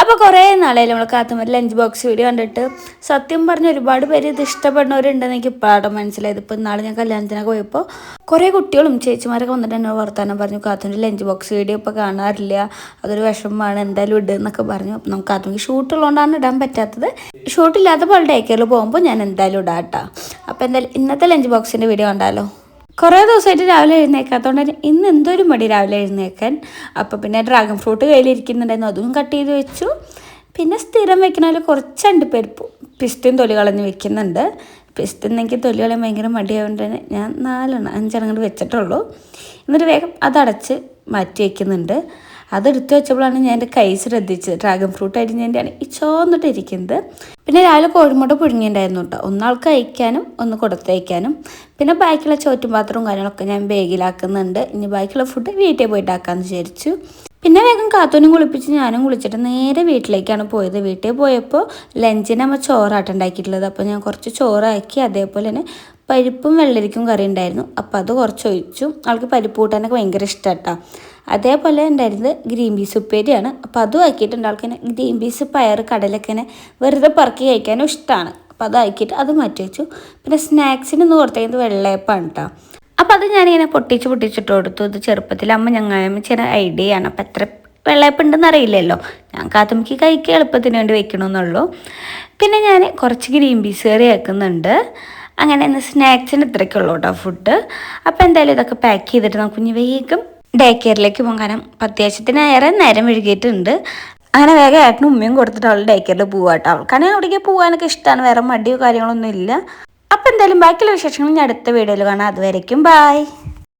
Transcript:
അപ്പോൾ കുറേ നാളായി നമ്മൾ കാത്തുമ്മ ലഞ്ച് ബോക്സ് വീഡിയോ കണ്ടിട്ട്. സത്യം പറഞ്ഞ ഒരുപാട് പേര് ഇത് ഇഷ്ടപ്പെടുന്നവരുണ്ടെന്ന് എനിക്ക് ഇപ്പോഴാണ് മനസ്സിലായത്. ഇപ്പോൾ നാളെ ഞാൻ കല്യാണത്തിനൊക്കെ പോയപ്പോൾ കുറേ കുട്ടികളും ചേച്ചിമാരൊക്കെ വന്നിട്ട് എന്നോട് വർത്താനം പറഞ്ഞു, കാത്തുൻ്റെ ലഞ്ച് ബോക്സ് വീഡിയോ ഇപ്പോൾ കാണാറില്ല, അതൊരു വിഷമമാണ്, എന്തായാലും ഇടുക എന്നൊക്കെ പറഞ്ഞു. അപ്പം നമുക്ക് കാത്തുമ്മക്ക് ഷൂട്ടുള്ളതുകൊണ്ടാണ് ഇടാൻ പറ്റാത്തത്. ഷൂട്ടില്ലാത്തപ്പോൾ ഡേ കെയറിൽ പോകുമ്പോൾ ഞാൻ എന്തായാലും ഇടാം കേട്ടോ. അപ്പോൾ എന്തായാലും ഇന്നത്തെ ലഞ്ച് ബോക്സിൻ്റെ വീഡിയോ കണ്ടാലോ. കുറേ ദിവസമായിട്ട് രാവിലെ എഴുന്നേക്കാത്തതുകൊണ്ട് തന്നെ ഇന്ന് എന്തൊരു മടി രാവിലെ എഴുന്നേക്കാൻ. അപ്പോൾ പിന്നെ ഡ്രാഗൺ ഫ്രൂട്ട് കയ്യിലിരിക്കുന്നുണ്ടായിരുന്നു, അതും കട്ട് ചെയ്ത് വെച്ചു. പിന്നെ സ്ഥിരം വെക്കണതിൽ കുറച്ച് അണ്ടിപ്പരിപ്പ് പിസ്തയും തൊലി കളഞ്ഞ് വെക്കുന്നുണ്ട്. പിസ്ത എനിക്ക് തൊലി കളയാൻ ഭയങ്കര മടിയായതുകൊണ്ട് തന്നെ ഞാൻ 5 വെച്ചിട്ടുള്ളൂ. എന്നിട്ട് വേഗം അതടച്ച് മാറ്റി വയ്ക്കുന്നുണ്ട്. അതെടുത്ത് വെച്ചപ്പോഴാണ് ഞാൻ എൻ്റെ കൈ ശ്രദ്ധിച്ചത്. ഡ്രാഗൺ ഫ്രൂട്ട് അരിഞ്ഞതിൻ്റെയാണ് ഈ ചോന്നിട്ടിരിക്കുന്നത്. പിന്നെ രാവിലെ കോഴിമുട്ട പുഴുങ്ങിയിട്ടുണ്ടായിരുന്നു കേട്ടോ, ഒന്നാൾക്ക് കഴിക്കാനും ഒന്ന് കൊടുത്തയക്കാനും. പിന്നെ ബാക്കിയുള്ള ചോറ്റും പാത്രവും കാര്യങ്ങളൊക്കെ ഞാൻ ബാഗിലാക്കുന്നുണ്ട്. ഇനി ബാക്കിയുള്ള ഫുഡ് വീട്ടിൽ പോയിട്ടാക്കാമെന്ന് വിചാരിച്ചു. പിന്നെ വേഗം കാത്തൂനും കുളിപ്പിച്ച് ഞാനും കുളിച്ചിട്ട് നേരെ വീട്ടിലേക്കാണ് പോയത്. വീട്ടിൽ പോയപ്പോൾ ലഞ്ചിന് നമ്മൾ ചോറാട്ടം ഉണ്ടാക്കിയിട്ടുള്ളത്. അപ്പോൾ ഞാൻ കുറച്ച് ചോറാക്കി, അതേപോലെ തന്നെ പരിപ്പും വെള്ളരിക്കും കറി ഉണ്ടായിരുന്നു. അപ്പോൾ അത് കുറച്ച് ഒഴിച്ചു. ആൾക്ക് പരിപ്പ് കൂട്ടാനൊക്കെ ഭയങ്കര ഇഷ്ടമാണ് കേട്ടോ. അതേപോലെ ഉണ്ടായിരുന്നത് ഗ്രീൻ പീസ് ഉപ്പേരിയാണ്. അപ്പോൾ അതും ആക്കിയിട്ടുണ്ട്. ആൾക്കിനെ ഗ്രീൻ പീസ് പയർ കടലൊക്കെ വെറുതെ പറക്കി കഴിക്കാനും ഇഷ്ടമാണ്. അപ്പോൾ അത് ആക്കിയിട്ട് അത് മാറ്റി വെച്ചു. പിന്നെ സ്നാക്സിന് ഒന്ന് കൊടുത്തേക്കുന്നത് വെള്ളയപ്പാണ് കേട്ടോ. അപ്പോൾ അത് ഞാനിങ്ങനെ പൊട്ടിച്ചിട്ട് കൊടുത്തു. ഇത് ചെറുപ്പത്തിൽ അമ്മ ചില ഐഡിയ ആണ്. അപ്പോൾ എത്ര വെള്ളയപ്പുണ്ടെന്ന് അറിയില്ലല്ലോ, ഞാൻ കാത്തുമ്മക്ക് കഴിക്കുക എളുപ്പത്തിന് വേണ്ടി വെക്കണമെന്നുള്ളൂ. പിന്നെ ഞാൻ കുറച്ച് ഗ്രീൻ പീസ് കറി ആക്കുന്നുണ്ട്. അങ്ങനെ ഇന്ന് സ്നാക്സിന് ഇത്രയ്ക്കുള്ളൂ കേട്ടോ ഫുഡ്. അപ്പോൾ എന്തായാലും ഇതൊക്കെ പാക്ക് ചെയ്തിട്ട് നമുക്ക് ഇനി വേഗം ഡേ കെയറിലേക്ക് പോകാൻ. കാരണം അത്യാവശ്യത്തിനേറെ നേരം വൈകിയിട്ടുണ്ട്. അങ്ങനെ വേഗം ഏട്ടനും ഉമ്മയും കൊടുത്തിട്ട് അവൾ ഡേ കെയറിൽ പോകാം കേട്ടോ. അവൾക്കാണെങ്കിൽ അവിടേക്ക് പോകാനൊക്കെ ഇഷ്ടമാണ്, വേറെ മടിയോ കാര്യങ്ങളൊന്നും ഇല്ല. അപ്പോൾ എന്തായാലും ബാക്കിയുള്ള വിശേഷങ്ങൾ ഞാൻ അടുത്ത വീഡിയോയിൽ കാണാം. അതുവരേക്കും ബായ്.